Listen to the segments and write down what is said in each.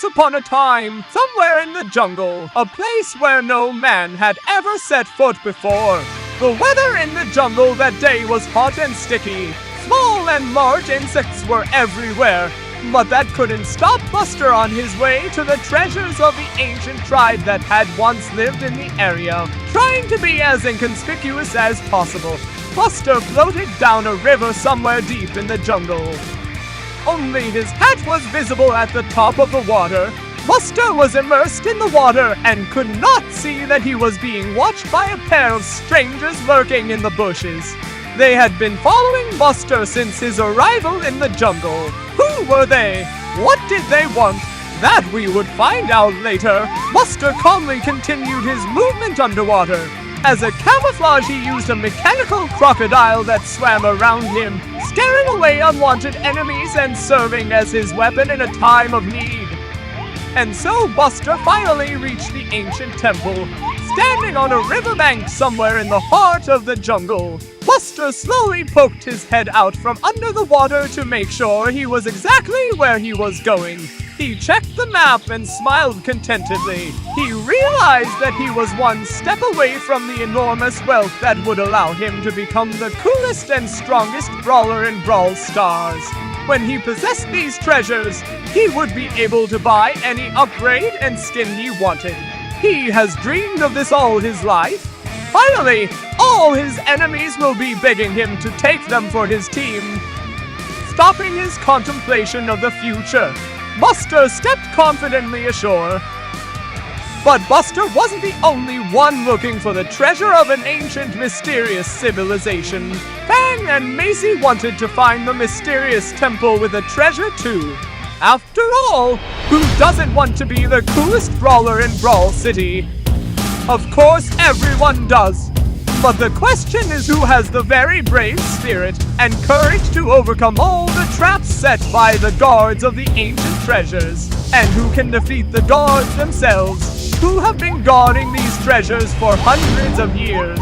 Once upon a time, somewhere in the jungle, a place where no man had ever set foot before. The weather in the jungle that day was hot and sticky. Small and large insects were everywhere, but that couldn't stop Buster on his way to the treasures of the ancient tribe that had once lived in the area. Trying to be as inconspicuous as possible, Buster floated down a river somewhere deep in the jungle. Only his hat was visible at the top of the water. Buster was immersed in the water and could not see that he was being watched by a pair of strangers lurking in the bushes. They had been following Buster since his arrival in the jungle. Who were they? What did they want? That we would find out later. Buster calmly continued his movement underwater. As a camouflage, he used a mechanical crocodile that swam around him, scaring away unwanted enemies and serving as his weapon in a time of need. And so Buster finally reached the ancient temple, standing on a riverbank somewhere in the heart of the jungle. Buster slowly poked his head out from under the water to make sure he was exactly where he was going. He checked the map and smiled contentedly. He realized that he was one step away from the enormous wealth that would allow him to become the coolest and strongest brawler in Brawl Stars. When he possessed these treasures, he would be able to buy any upgrade and skin he wanted. He has dreamed of this all his life. Finally, all his enemies will be begging him to take them for his team. Stopping his contemplation of the future, Buster stepped confidently ashore. But Buster wasn't the only one looking for the treasure of an ancient, mysterious civilization. Fang and Macy wanted to find the mysterious temple with a treasure too. After all, who doesn't want to be the coolest brawler in Brawl City? Of course, everyone does. But the question is who has the very brave spirit and courage to overcome all the traps set by the guards of the ancient treasures, and who can defeat the guards themselves, who have been guarding these treasures for hundreds of years.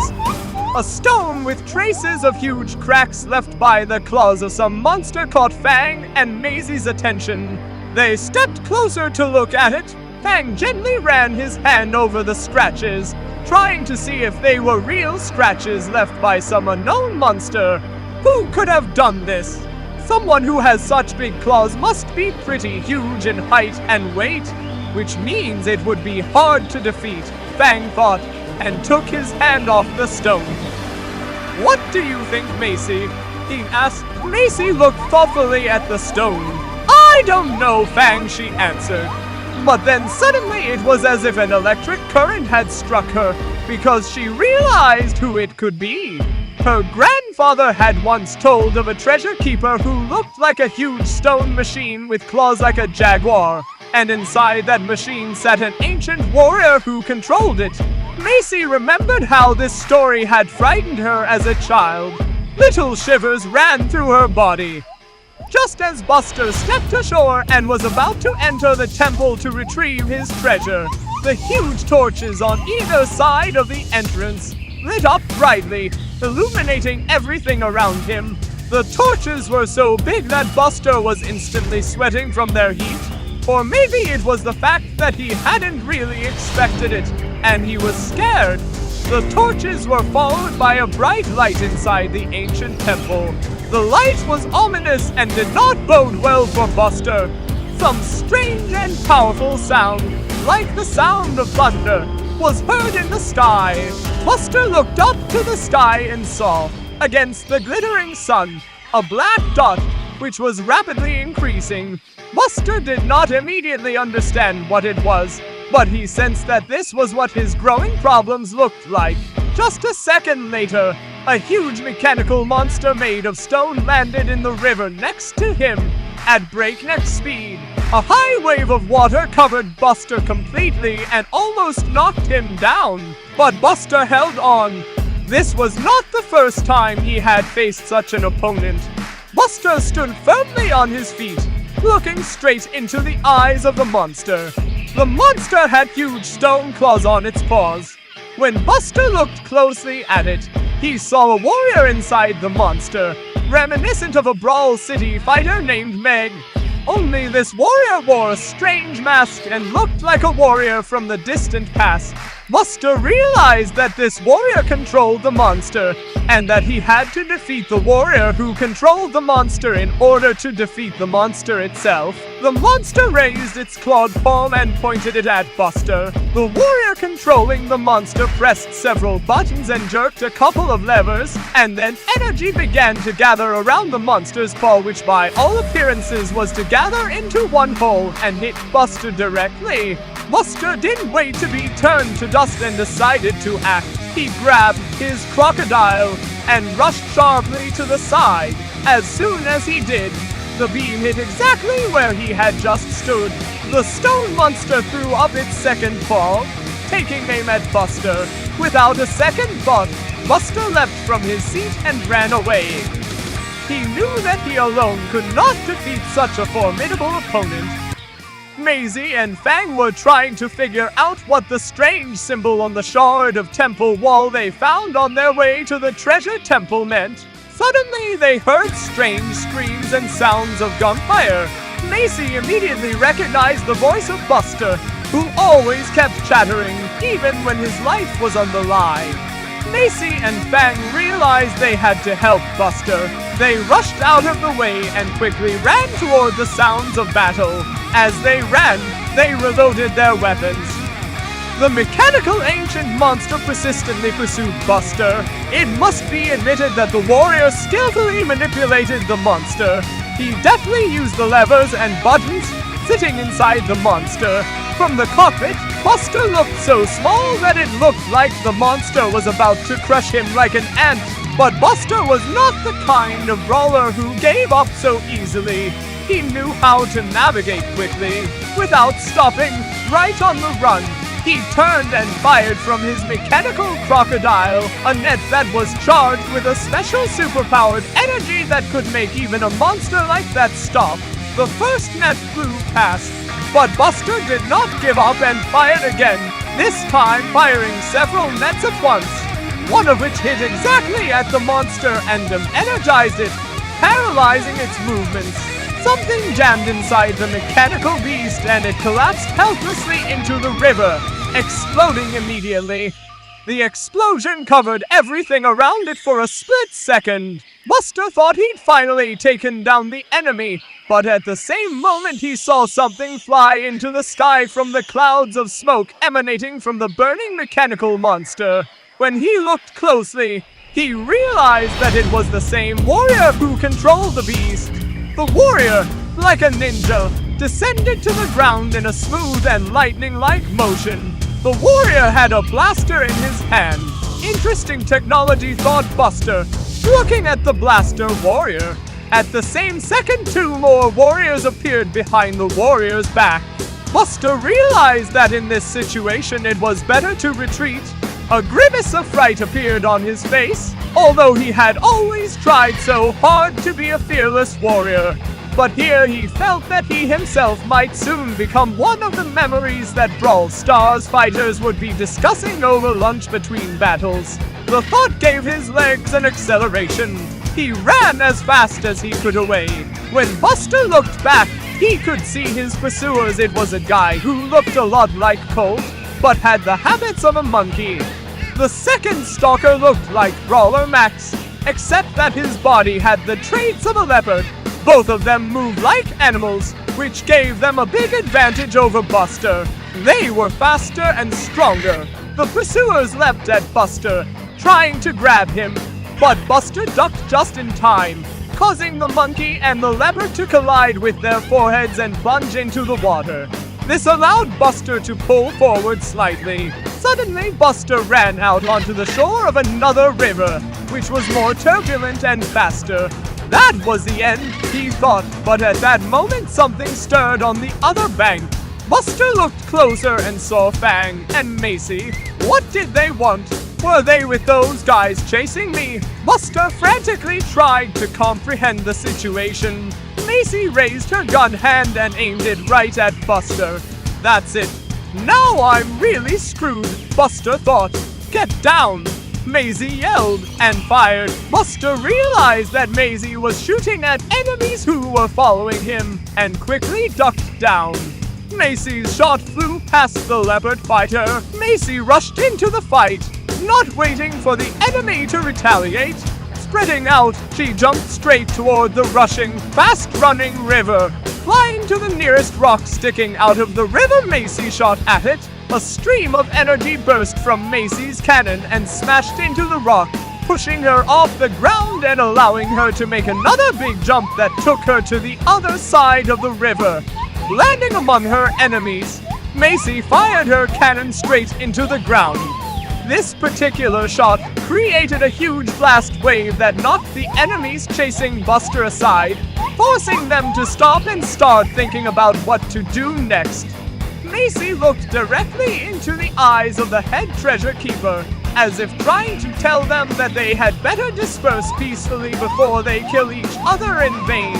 A stone with traces of huge cracks left by the claws of some monster caught Fang and Maisie's attention. They stepped closer to look at it. Fang gently ran his hand over the scratches, trying to see if they were real scratches left by some unknown monster. Who could have done this? Someone who has such big claws must be pretty huge in height and weight, which means it would be hard to defeat, Fang thought, and took his hand off the stone. What do you think, Macy? He asked. Macy looked thoughtfully at the stone. I don't know, Fang, she answered. But then suddenly it was as if an electric current had struck her, because she realized who it could be. Her grandfather had once told of a treasure keeper who looked like a huge stone machine with claws like a jaguar, and inside that machine sat an ancient warrior who controlled it. Macy remembered how this story had frightened her as a child. Little shivers ran through her body. Just as Buster stepped ashore and was about to enter the temple to retrieve his treasure, the huge torches on either side of the entrance lit up brightly, illuminating everything around him. The torches were so big that Buster was instantly sweating from their heat. Or maybe it was the fact that he hadn't really expected it, and he was scared. The torches were followed by a bright light inside the ancient temple. The light was ominous and did not bode well for Buster. Some strange and powerful sound, like the sound of thunder, was heard in the sky. Buster looked up to the sky and saw, against the glittering sun, a black dot, which was rapidly increasing. Buster did not immediately understand what it was, but he sensed that this was what his growing problems looked like. Just a second later, a huge mechanical monster made of stone landed in the river next to him at breakneck speed. A high wave of water covered Buster completely and almost knocked him down. But Buster held on. This was not the first time he had faced such an opponent. Buster stood firmly on his feet, looking straight into the eyes of the monster. The monster had huge stone claws on its paws. When Buster looked closely at it, he saw a warrior inside the monster, reminiscent of a Brawl City fighter named Meg. Only this warrior wore a strange mask and looked like a warrior from the distant past. Buster realized that this warrior controlled the monster, and that he had to defeat the warrior who controlled the monster in order to defeat the monster itself. The monster raised its clawed palm and pointed it at Buster. The warrior controlling the monster pressed several buttons and jerked a couple of levers, and then energy began to gather around the monster's paw, which by all appearances was to gather into one hole and hit Buster directly. Buster didn't wait to be turned to dust and decided to act. He grabbed his crocodile and rushed sharply to the side. As soon as he did, the beam hit exactly where he had just stood. The stone monster threw up its second paw, taking aim at Buster. Without a second thought, Buster leapt from his seat and ran away. He knew that he alone could not defeat such a formidable opponent. Maisie and Fang were trying to figure out what the strange symbol on the shard of temple wall they found on their way to the treasure temple meant. Suddenly, they heard strange screams and sounds of gunfire. Maisie immediately recognized the voice of Buster, who always kept chattering, even when his life was on the line. Maisie and Fang realized they had to help Buster. They rushed out of the way and quickly ran toward the sounds of battle. As they ran, they reloaded their weapons. The mechanical ancient monster persistently pursued Buster. It must be admitted that the warrior skillfully manipulated the monster. He deftly used the levers and buttons sitting inside the monster. From the cockpit, Buster looked so small that it looked like the monster was about to crush him like an ant. But Buster was not the kind of brawler who gave up so easily. He knew how to navigate quickly, without stopping, right on the run. He turned and fired from his mechanical crocodile, a net that was charged with a special superpowered energy that could make even a monster like that stop. The first net flew past, but Buster did not give up and fired again, this time firing several nets at once, one of which hit exactly at the monster and energized it, paralyzing its movements. Something jammed inside the mechanical beast and it collapsed helplessly into the river, exploding immediately. The explosion covered everything around it for a split second. Buster thought he'd finally taken down the enemy, but at the same moment he saw something fly into the sky from the clouds of smoke emanating from the burning mechanical monster. When he looked closely, he realized that it was the same warrior who controlled the beast. The warrior, like a ninja, descended to the ground in a smooth and lightning-like motion. The warrior had a blaster in his hand. Interesting technology, thought Buster, looking at the blaster warrior. At the same second, two more warriors appeared behind the warrior's back. Buster realized that in this situation it was better to retreat. A grimace of fright appeared on his face, although he had always tried so hard to be a fearless warrior. But here he felt that he himself might soon become one of the memories that Brawl Stars fighters would be discussing over lunch between battles. The thought gave his legs an acceleration. He ran as fast as he could away. When Buster looked back, he could see his pursuers. It was a guy who looked a lot like Colt, but had the habits of a monkey. The second stalker looked like Brawler Max, except that his body had the traits of a leopard. Both of them moved like animals, which gave them a big advantage over Buster. They were faster and stronger. The pursuers leapt at Buster, trying to grab him, but Buster ducked just in time, causing the monkey and the leopard to collide with their foreheads and plunge into the water. This allowed Buster to pull forward slightly. Suddenly, Buster ran out onto the shore of another river, which was more turbulent and faster. That was the end, he thought, but at that moment something stirred on the other bank. Buster looked closer and saw Fang and Macy. What did they want? Were they with those guys chasing me? Buster frantically tried to comprehend the situation. Macy raised her gun hand and aimed it right at Buster. That's it. Now I'm really screwed, Buster thought. Get down! Maisie yelled and fired. Buster realized that Maisie was shooting at enemies who were following him and quickly ducked down. Maisie's shot flew past the leopard fighter. Maisie rushed into the fight, not waiting for the enemy to retaliate. Spreading out, she jumped straight toward the rushing, fast-running river. Flying to the nearest rock sticking out of the river, Maisie shot at it. A stream of energy burst from Maisie's cannon and smashed into the rock, pushing her off the ground and allowing her to make another big jump that took her to the other side of the river. Landing among her enemies, Maisie fired her cannon straight into the ground. This particular shot created a huge blast wave that knocked the enemies chasing Buster aside, forcing them to stop and start thinking about what to do next. Maisie looked directly into the eyes of the head treasure keeper, as if trying to tell them that they had better disperse peacefully before they kill each other in vain.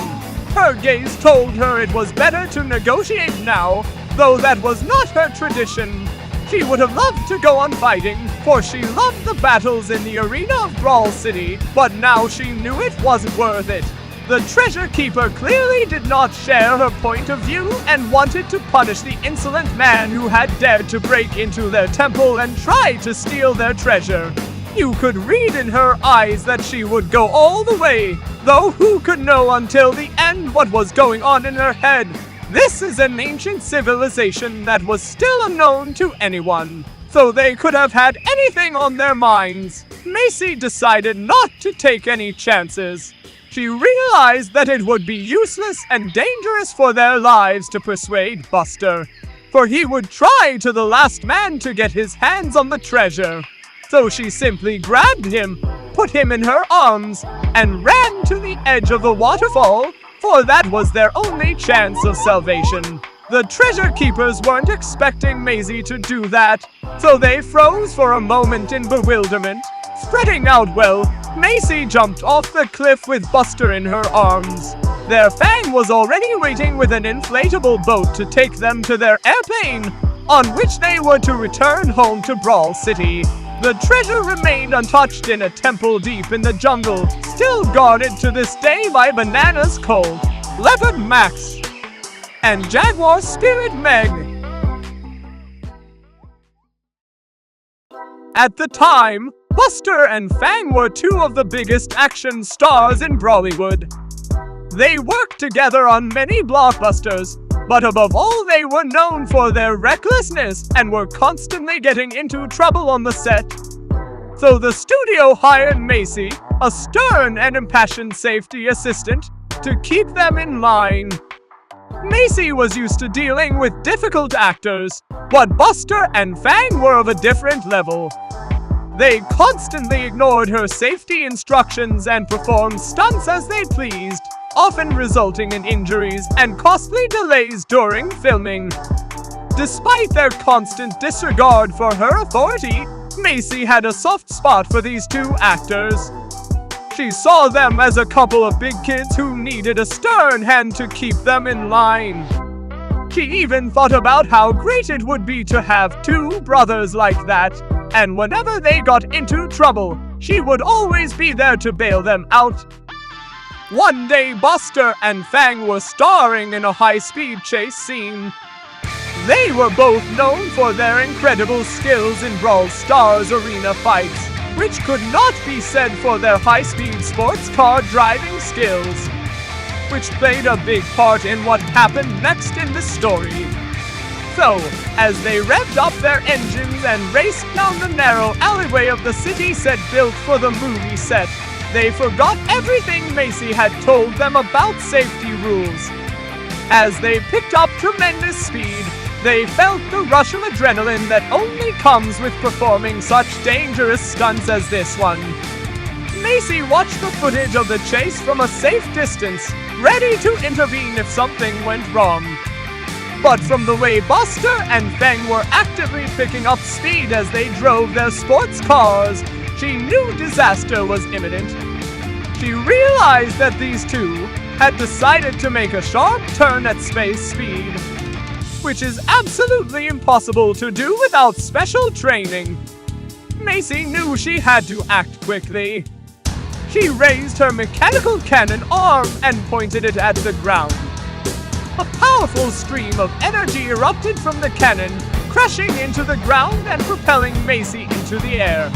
Her gaze told her it was better to negotiate now, though that was not her tradition. She would have loved to go on fighting, for she loved the battles in the arena of Brawl City, but now she knew it wasn't worth it. The treasure keeper clearly did not share her point of view and wanted to punish the insolent man who had dared to break into their temple and try to steal their treasure. You could read in her eyes that she would go all the way, though who could know until the end what was going on in her head? This is an ancient civilization that was still unknown to anyone, so they could have had anything on their minds. Maisie decided not to take any chances. She realized that it would be useless and dangerous for their lives to persuade Buster, for he would try to the last man to get his hands on the treasure. So she simply grabbed him, put him in her arms, and ran to the edge of the waterfall, for that was their only chance of salvation. The treasure keepers weren't expecting Maisie to do that, so they froze for a moment in bewilderment. Spreading out well, Maisie jumped off the cliff with Buster in her arms. Their Fang was already waiting with an inflatable boat to take them to their airplane, on which they were to return home to Brawl City. The treasure remained untouched in a temple deep in the jungle, still guarded to this day by Banana's Colt, Leopard Max, and Jaguar Spirit Meg. At the time, Buster and Fang were two of the biggest action stars in Brawlywood. They worked together on many blockbusters, but above all they were known for their recklessness and were constantly getting into trouble on the set. So the studio hired Maisie, a stern and impassioned safety assistant, to keep them in line. Maisie was used to dealing with difficult actors, but Buster and Fang were of a different level. They constantly ignored her safety instructions and performed stunts as they pleased, often resulting in injuries and costly delays during filming. Despite their constant disregard for her authority, Maisie had a soft spot for these two actors. She saw them as a couple of big kids who needed a stern hand to keep them in line. She even thought about how great it would be to have two brothers like that, and whenever they got into trouble, she would always be there to bail them out. One day, Buster and Fang were starring in a high-speed chase scene. They were both known for their incredible skills in Brawl Stars arena fights, which could not be said for their high-speed sports car driving skills, which played a big part in what happened next in the story. So, as they revved up their engines and raced down the narrow alleyway of the city set built for the movie set, they forgot everything Maisie had told them about safety rules. As they picked up tremendous speed, they felt the rush of adrenaline that only comes with performing such dangerous stunts as this one. Maisie watched the footage of the chase from a safe distance, ready to intervene if something went wrong. But from the way Buster and Fang were actively picking up speed as they drove their sports cars, she knew disaster was imminent. She realized that these two had decided to make a sharp turn at space speed, which is absolutely impossible to do without special training. Macy knew she had to act quickly. She raised her mechanical cannon arm and pointed it at the ground. A powerful stream of energy erupted from the cannon, crashing into the ground and propelling Macy into the air.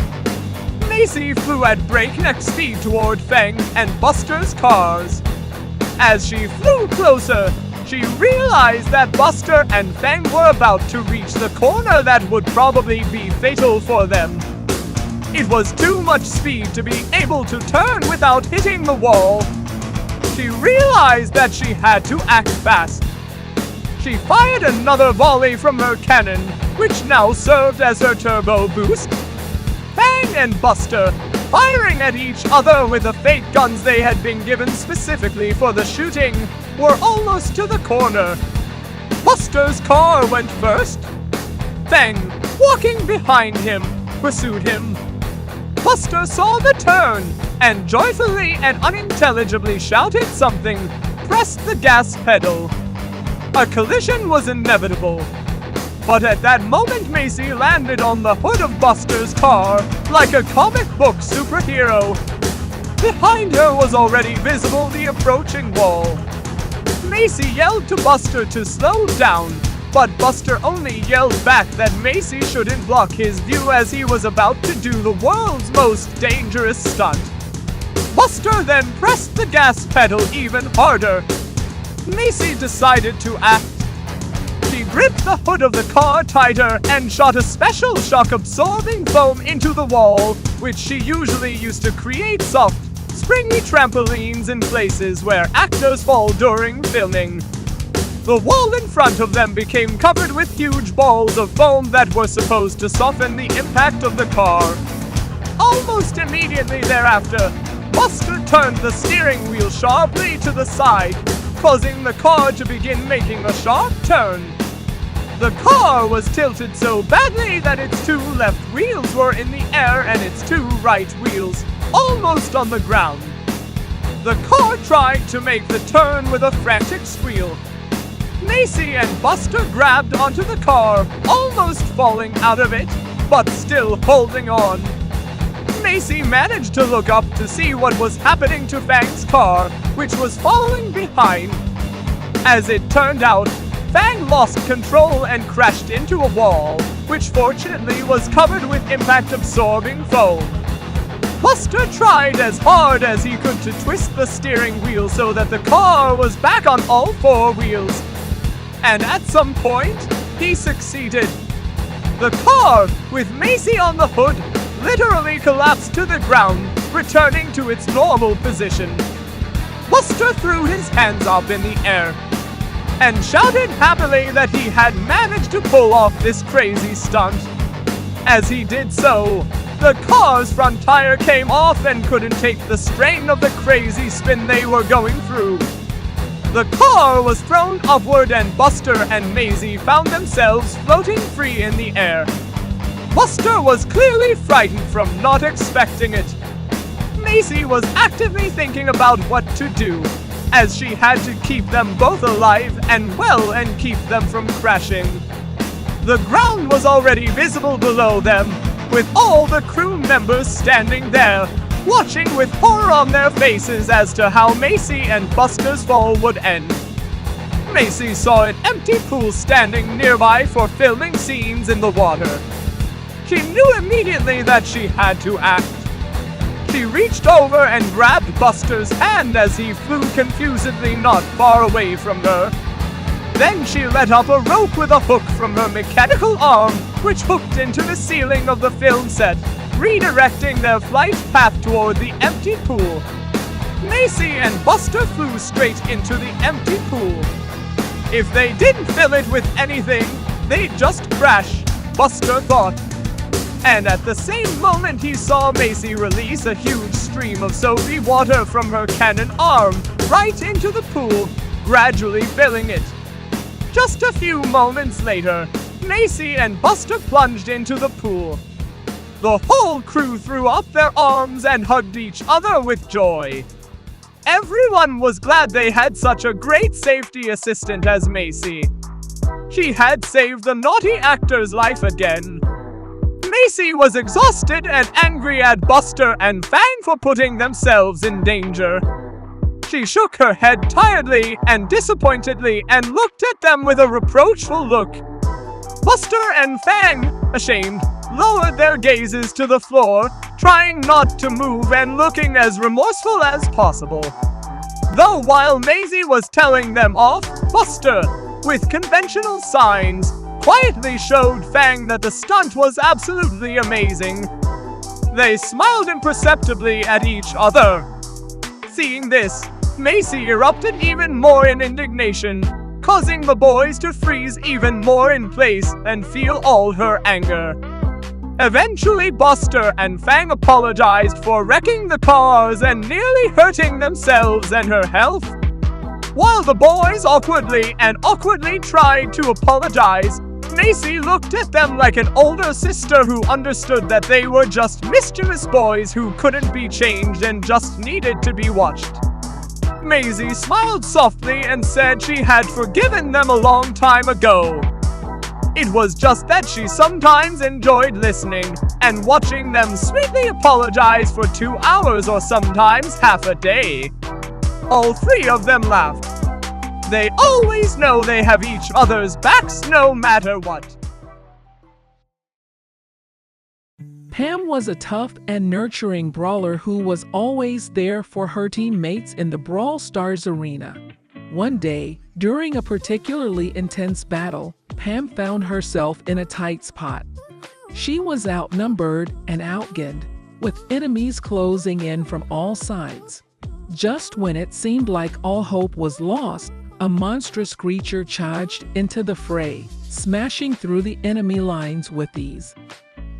Macy flew at breakneck speed toward Fang and Buster's cars. As she flew closer, she realized that Buster and Fang were about to reach the corner that would probably be fatal for them. It was too much speed to be able to turn without hitting the wall. She realized that she had to act fast. She fired another volley from her cannon, which now served as her turbo boost. Fang and Buster, firing at each other with the fake guns they had been given specifically for the shooting, were almost to the corner. Buster's car went first. Fang, walking behind him, pursued him. Buster saw the turn and joyfully and unintelligibly shouted something, pressed the gas pedal. A collision was inevitable. But at that moment, Macy landed on the hood of Buster's car like a comic book superhero. Behind her was already visible the approaching wall. Macy yelled to Buster to slow down, but Buster only yelled back that Macy shouldn't block his view as he was about to do the world's most dangerous stunt. Buster then pressed the gas pedal even harder. Macy decided to act. She gripped the hood of the car tighter and shot a special shock-absorbing foam into the wall, which she usually used to create soft, springy trampolines in places where actors fall during filming. The wall in front of them became covered with huge balls of foam that were supposed to soften the impact of the car. Almost immediately thereafter, Buster turned the steering wheel sharply to the side, causing the car to begin making a sharp turn. The car was tilted so badly that its two left wheels were in the air and its two right wheels almost on the ground. The car tried to make the turn with a frantic squeal. Macy and Buster grabbed onto the car, almost falling out of it, but still holding on. Macy managed to look up to see what was happening to Fang's car, which was following behind. As it turned out, Fang lost control and crashed into a wall, which fortunately was covered with impact-absorbing foam. Buster tried as hard as he could to twist the steering wheel so that the car was back on all four wheels. And at some point, he succeeded. The car, with Macy on the hood, literally collapsed to the ground, returning to its normal position. Buster threw his hands up in the air and shouted happily that he had managed to pull off this crazy stunt. As he did so, the car's front tire came off and couldn't take the strain of the crazy spin they were going through. The car was thrown upward and Buster and Macy found themselves floating free in the air. Buster was clearly frightened from not expecting it. Macy was actively thinking about what to do, as she had to keep them both alive and well and keep them from crashing. The ground was already visible below them, with all the crew members standing there, watching with horror on their faces as to how Macy and Buster's fall would end. Macy saw an empty pool standing nearby for filming scenes in the water. She knew immediately that she had to act. She reached over and grabbed Buster's hand as he flew confusedly not far away from her. Then she let up a rope with a hook from her mechanical arm, which hooked into the ceiling of the film set, redirecting their flight path toward the empty pool. Macy and Buster flew straight into the empty pool. If they didn't fill it with anything, they'd just crash, Buster thought. And at the same moment he saw Macy release a huge stream of soapy water from her cannon arm right into the pool, gradually filling it. Just a few moments later, Macy and Buster plunged into the pool. The whole crew threw up their arms and hugged each other with joy. Everyone was glad they had such a great safety assistant as Macy. She had saved the naughty actor's life again. Macy was exhausted and angry at Buster and Fang for putting themselves in danger. She shook her head tiredly and disappointedly and looked at them with a reproachful look. Buster and Fang, ashamed, lowered their gazes to the floor, trying not to move and looking as remorseful as possible. Though while Maisie was telling them off, Buster, with conventional signs, quietly showed Fang that the stunt was absolutely amazing. They smiled imperceptibly at each other. Seeing this, Macy erupted even more in indignation, causing the boys to freeze even more in place and feel all her anger. Eventually, Buster and Fang apologized for wrecking the cars and nearly hurting themselves and her health. While the boys awkwardly tried to apologize, Macy looked at them like an older sister who understood that they were just mischievous boys who couldn't be changed and just needed to be watched. Maisie smiled softly and said she had forgiven them a long time ago. It was just that she sometimes enjoyed listening and watching them sweetly apologize for 2 hours or sometimes half a day. All three of them laughed. They always know they have each other's backs no matter what. Pam was a tough and nurturing brawler who was always there for her teammates in the Brawl Stars arena. One day, during a particularly intense battle, Pam found herself in a tight spot. She was outnumbered and outgunned, with enemies closing in from all sides. Just when it seemed like all hope was lost, a monstrous creature charged into the fray, smashing through the enemy lines with ease.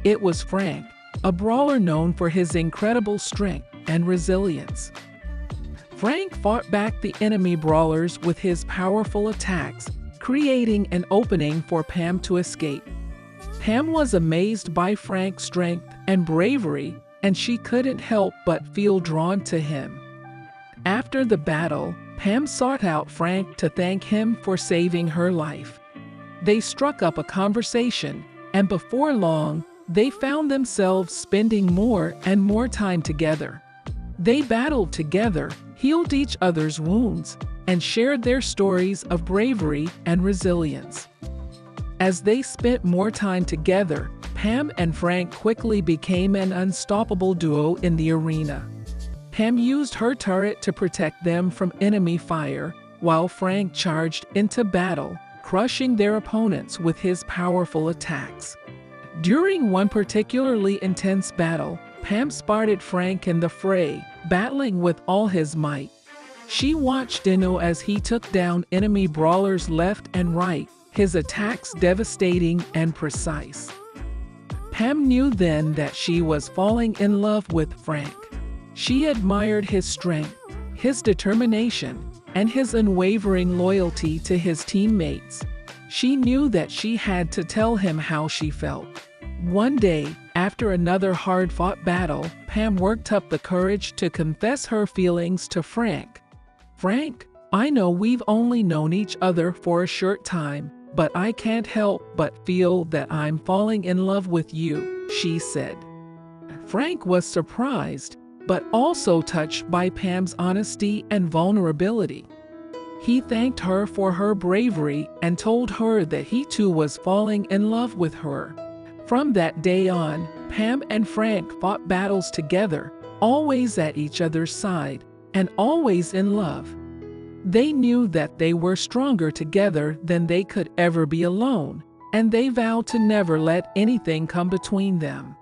It was Frank, a brawler known for his incredible strength and resilience. Frank fought back the enemy brawlers with his powerful attacks, creating an opening for Pam to escape. Pam was amazed by Frank's strength and bravery, and she couldn't help but feel drawn to him. After the battle, Pam sought out Frank to thank him for saving her life. They struck up a conversation, and before long, they found themselves spending more and more time together. They battled together, healed each other's wounds, and shared their stories of bravery and resilience. As they spent more time together, Pam and Frank quickly became an unstoppable duo in the arena. Pam used her turret to protect them from enemy fire, while Frank charged into battle, crushing their opponents with his powerful attacks. During one particularly intense battle, Pam spotted Frank in the fray, battling with all his might. She watched Dino as he took down enemy brawlers left and right, his attacks devastating and precise. Pam knew then that she was falling in love with Frank. She admired his strength, his determination, and his unwavering loyalty to his teammates. She knew that she had to tell him how she felt. One day, after another hard-fought battle, Pam worked up the courage to confess her feelings to Frank. "Frank, I know we've only known each other for a short time, but I can't help but feel that I'm falling in love with you," she said. Frank was surprised, but also touched by Pam's honesty and vulnerability. He thanked her for her bravery and told her that he too was falling in love with her. From that day on, Pam and Frank fought battles together, always at each other's side, and always in love. They knew that they were stronger together than they could ever be alone, and they vowed to never let anything come between them.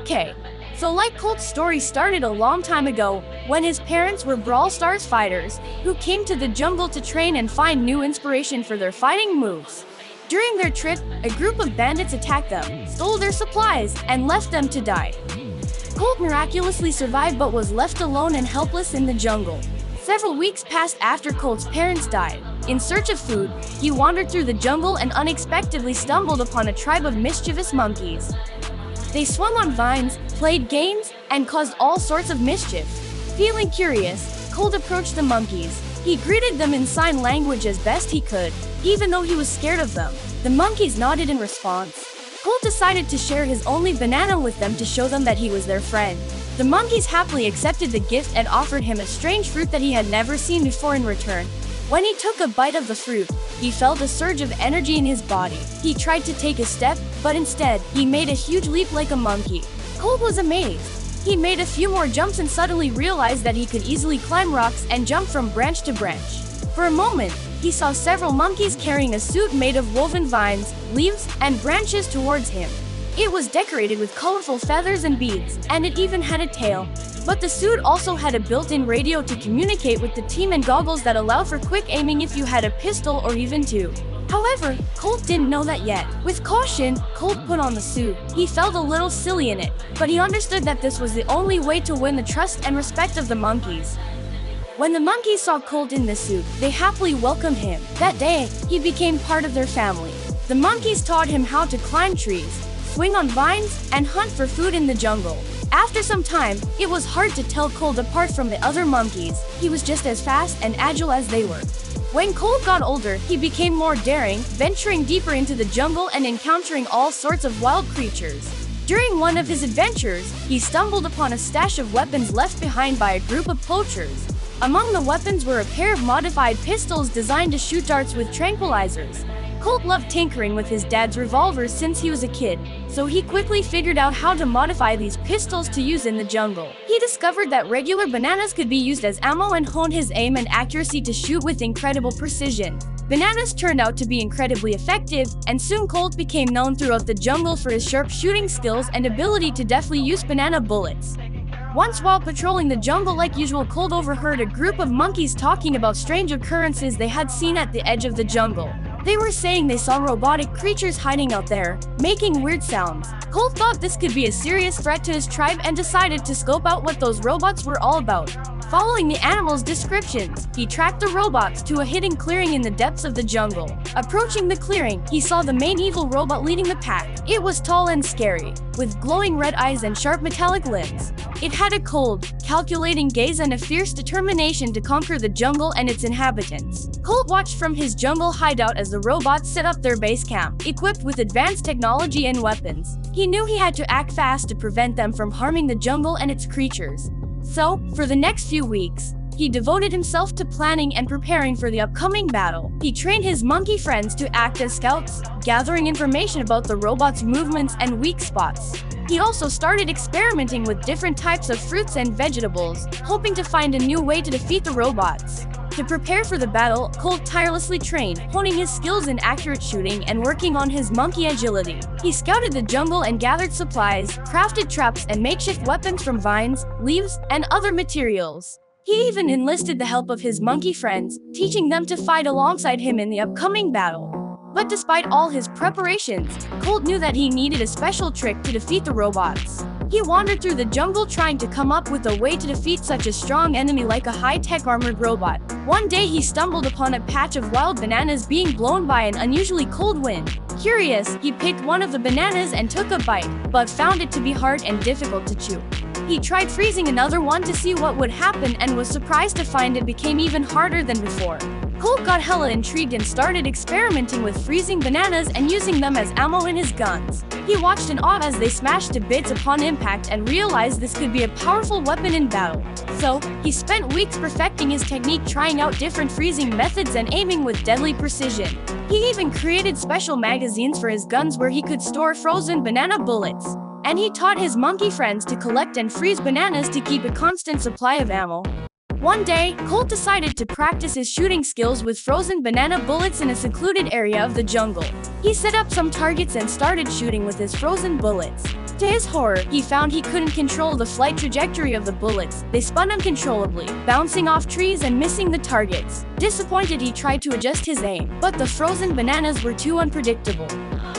Okay, so like Colt's story started a long time ago, when his parents were Brawl Stars fighters, who came to the jungle to train and find new inspiration for their fighting moves. During their trip, a group of bandits attacked them, stole their supplies, and left them to die. Colt miraculously survived but was left alone and helpless in the jungle. Several weeks passed after Colt's parents died. In search of food, he wandered through the jungle and unexpectedly stumbled upon a tribe of mischievous monkeys. They swung on vines, played games, and caused all sorts of mischief. Feeling curious, Colt approached the monkeys. He greeted them in sign language as best he could, even though he was scared of them. The monkeys nodded in response. Colt decided to share his only banana with them to show them that he was their friend. The monkeys happily accepted the gift and offered him a strange fruit that he had never seen before in return. When he took a bite of the fruit, he felt a surge of energy in his body. He tried to take a step, but instead, he made a huge leap like a monkey. Colt was amazed. He made a few more jumps and suddenly realized that he could easily climb rocks and jump from branch to branch. For a moment, he saw several monkeys carrying a suit made of woven vines, leaves, and branches towards him. It was decorated with colorful feathers and beads, and it even had a tail. But the suit also had a built-in radio to communicate with the team and goggles that allowed for quick aiming if you had a pistol or even two. However, Colt didn't know that yet. With caution, Colt put on the suit. He felt a little silly in it, but he understood that this was the only way to win the trust and respect of the monkeys. When the monkeys saw Colt in the suit, they happily welcomed him. That day, he became part of their family. The monkeys taught him how to climb trees, swing on vines, and hunt for food in the jungle. After some time, it was hard to tell Colt apart from the other monkeys. He was just as fast and agile as they were. When Colt got older, he became more daring, venturing deeper into the jungle and encountering all sorts of wild creatures. During one of his adventures, he stumbled upon a stash of weapons left behind by a group of poachers. Among the weapons were a pair of modified pistols designed to shoot darts with tranquilizers. Colt loved tinkering with his dad's revolvers since he was a kid, so he quickly figured out how to modify these pistols to use in the jungle. He discovered that regular bananas could be used as ammo and honed his aim and accuracy to shoot with incredible precision. Bananas turned out to be incredibly effective, and soon Colt became known throughout the jungle for his sharp shooting skills and ability to deftly use banana bullets. Once while patrolling the jungle like usual, Colt overheard a group of monkeys talking about strange occurrences they had seen at the edge of the jungle. They were saying they saw robotic creatures hiding out there, making weird sounds. Colt thought this could be a serious threat to his tribe and decided to scope out what those robots were all about. Following the animals' descriptions, he tracked the robots to a hidden clearing in the depths of the jungle. Approaching the clearing, he saw the main evil robot leading the pack. It was tall and scary, with glowing red eyes and sharp metallic lips. It had a cold, calculating gaze and a fierce determination to conquer the jungle and its inhabitants. Colt watched from his jungle hideout as the robots set up their base camp, equipped with advanced technology and weapons. He knew he had to act fast to prevent them from harming the jungle and its creatures. So, for the next few weeks, he devoted himself to planning and preparing for the upcoming battle. He trained his monkey friends to act as scouts, gathering information about the robots' movements and weak spots. He also started experimenting with different types of fruits and vegetables, hoping to find a new way to defeat the robots. To prepare for the battle, Colt tirelessly trained, honing his skills in accurate shooting and working on his monkey agility. He scouted the jungle and gathered supplies, crafted traps and makeshift weapons from vines, leaves, and other materials. He even enlisted the help of his monkey friends, teaching them to fight alongside him in the upcoming battle. But despite all his preparations, Colt knew that he needed a special trick to defeat the robots. He wandered through the jungle trying to come up with a way to defeat such a strong enemy like a high-tech armored robot. One day he stumbled upon a patch of wild bananas being blown by an unusually cold wind. Curious, he picked one of the bananas and took a bite, but found it to be hard and difficult to chew. He tried freezing another one to see what would happen and was surprised to find it became even harder than before. Colt got hella intrigued and started experimenting with freezing bananas and using them as ammo in his guns. He watched in awe as they smashed to bits upon impact and realized this could be a powerful weapon in battle. So, he spent weeks perfecting his technique, trying out different freezing methods and aiming with deadly precision. He even created special magazines for his guns where he could store frozen banana bullets. And he taught his monkey friends to collect and freeze bananas to keep a constant supply of ammo. One day, Colt decided to practice his shooting skills with frozen banana bullets in a secluded area of the jungle. He set up some targets and started shooting with his frozen bullets. To his horror, he found he couldn't control the flight trajectory of the bullets. They spun uncontrollably, bouncing off trees and missing the targets. Disappointed, he tried to adjust his aim, but the frozen bananas were too unpredictable.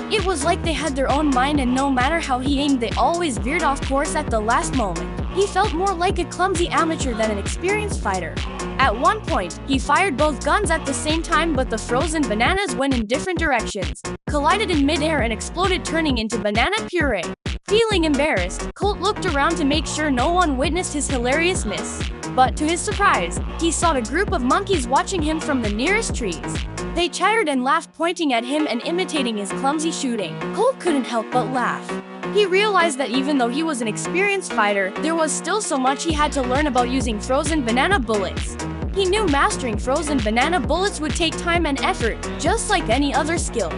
It was like they had their own mind, and no matter how he aimed, they always veered off course at the last moment. He felt more like a clumsy amateur than an experienced fighter. At one point, he fired both guns at the same time, but the frozen bananas went in different directions, collided in midair and exploded, turning into banana puree. Feeling embarrassed, Colt looked around to make sure no one witnessed his hilarious miss. But to his surprise, he saw a group of monkeys watching him from the nearest trees. They chattered and laughed, pointing at him and imitating his clumsy shooting. Colt couldn't help but laugh. He realized that even though he was an experienced fighter, there was still so much he had to learn about using frozen banana bullets. He knew mastering frozen banana bullets would take time and effort, just like any other skill.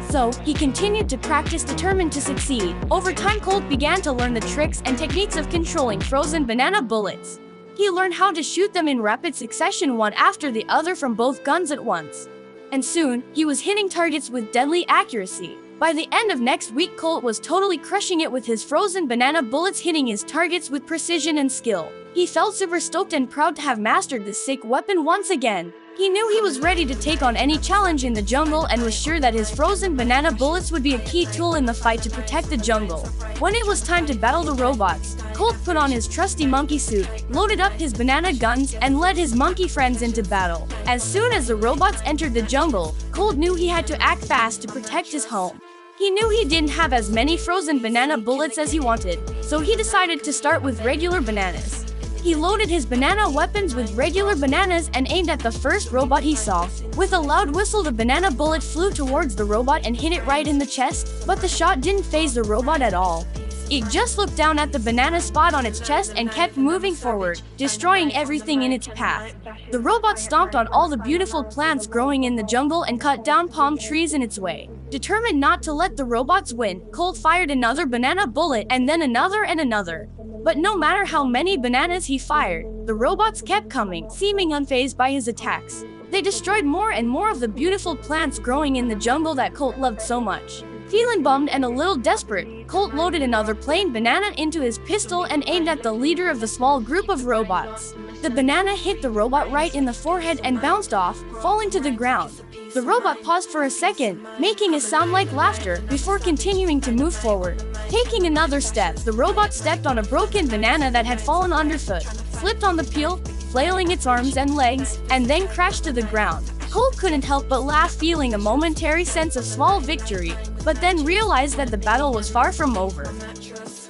So, he continued to practice, determined to succeed. Over time, Colt began to learn the tricks and techniques of controlling frozen banana bullets. He learned how to shoot them in rapid succession, one after the other from both guns at once. And soon, he was hitting targets with deadly accuracy. By the end of next week, Colt was totally crushing it with his frozen banana bullets, hitting his targets with precision and skill. He felt super stoked and proud to have mastered this sick weapon once again. He knew he was ready to take on any challenge in the jungle and was sure that his frozen banana bullets would be a key tool in the fight to protect the jungle. When it was time to battle the robots, Colt put on his trusty monkey suit, loaded up his banana guns, and led his monkey friends into battle. As soon as the robots entered the jungle, Colt knew he had to act fast to protect his home. He knew he didn't have as many frozen banana bullets as he wanted, so he decided to start with regular bananas. He loaded his banana weapons with regular bananas and aimed at the first robot he saw. With a loud whistle, the banana bullet flew towards the robot and hit it right in the chest, but the shot didn't faze the robot at all. It just looked down at the banana spot on its chest and kept moving forward, destroying everything in its path. The robot stomped on all the beautiful plants growing in the jungle and cut down palm trees in its way. Determined not to let the robots win, Colt fired another banana bullet and then another and another. But no matter how many bananas he fired, the robots kept coming, seeming unfazed by his attacks. They destroyed more and more of the beautiful plants growing in the jungle that Colt loved so much. Feeling bummed and a little desperate, Colt loaded another plain banana into his pistol and aimed at the leader of the small group of robots. The banana hit the robot right in the forehead and bounced off, falling to the ground. The robot paused for a second, making a sound like laughter, before continuing to move forward. Taking another step, the robot stepped on a broken banana that had fallen underfoot, slipped on the peel, flailing its arms and legs, and then crashed to the ground. Colt couldn't help but laugh, feeling a momentary sense of small victory, but then realized that the battle was far from over.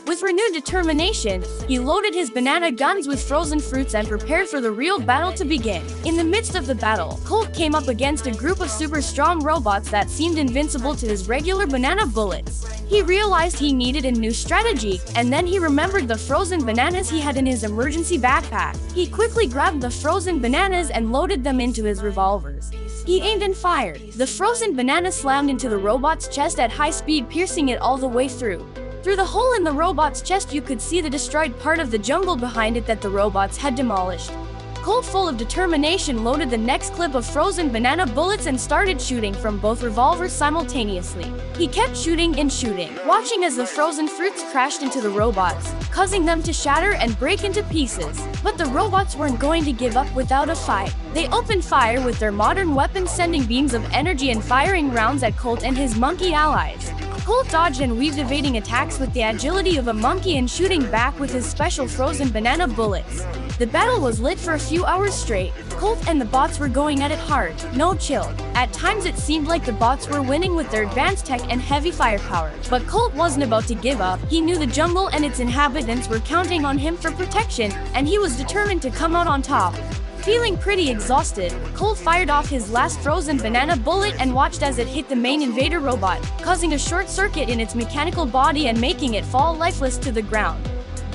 With renewed determination, he loaded his banana guns with frozen fruits and prepared for the real battle to begin. In the midst of the battle, Colt came up against a group of super strong robots that seemed invincible to his regular banana bullets. He realized he needed a new strategy, and then he remembered the frozen bananas he had in his emergency backpack. He quickly grabbed the frozen bananas and loaded them into his revolvers. He aimed and fired. The frozen banana slammed into the robot's chest at high speed, piercing it all the way through. Through the hole in the robot's chest, you could see the destroyed part of the jungle behind it that the robots had demolished. Colt, full of determination, loaded the next clip of frozen banana bullets and started shooting from both revolvers simultaneously. He kept shooting and shooting, watching as the frozen fruits crashed into the robots, causing them to shatter and break into pieces. But the robots weren't going to give up without a fight. They opened fire with their modern weapons, sending beams of energy and firing rounds at Colt and his monkey allies. Colt dodged and weaved, evading attacks with the agility of a monkey and shooting back with his special frozen banana bullets. The battle was lit for a few hours straight. Colt and the bots were going at it hard, no chill. At times it seemed like the bots were winning with their advanced tech and heavy firepower. But Colt wasn't about to give up. He knew the jungle and its inhabitants were counting on him for protection, and he was determined to come out on top. Feeling pretty exhausted, Colt fired off his last frozen banana bullet and watched as it hit the main invader robot, causing a short circuit in its mechanical body and making it fall lifeless to the ground.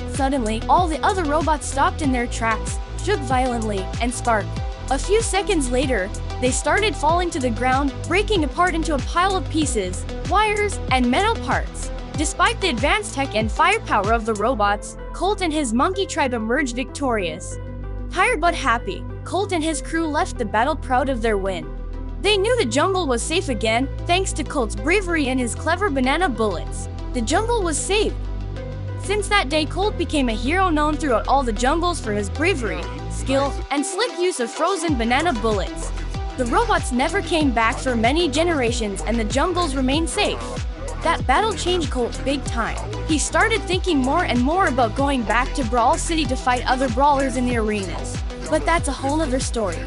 Suddenly, all the other robots stopped in their tracks, shook violently, and sparked. A few seconds later, they started falling to the ground, breaking apart into a pile of pieces, wires, and metal parts. Despite the advanced tech and firepower of the robots, Colt and his monkey tribe emerged victorious. Tired but happy, Colt and his crew left the battle proud of their win. They knew the jungle was safe again, thanks to Colt's bravery and his clever banana bullets. The jungle was saved. Since that day, Colt became a hero known throughout all the jungles for his bravery, skill, and slick use of frozen banana bullets. The robots never came back for many generations, and the jungles remained safe. That battle changed Colt big time. He started thinking more and more about going back to Brawl City to fight other brawlers in the arenas. But that's a whole other story.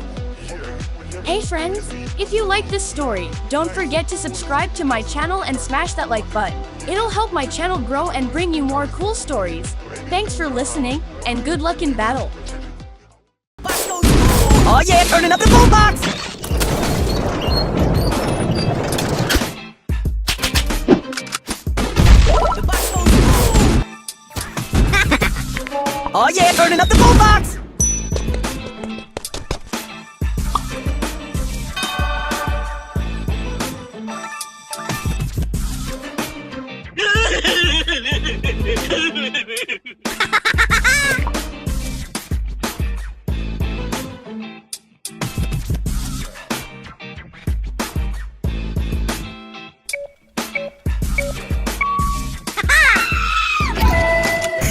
Hey friends, if you like this story, don't forget to subscribe to my channel and smash that like button. It'll help my channel grow and bring you more cool stories. Thanks for listening, and good luck in battle. Oh yeah, turning up the boombox! The box goes boom! Oh yeah, turning up the boombox!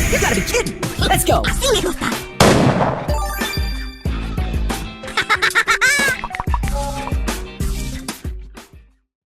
You gotta be kidding! Let's go! Así me gusta.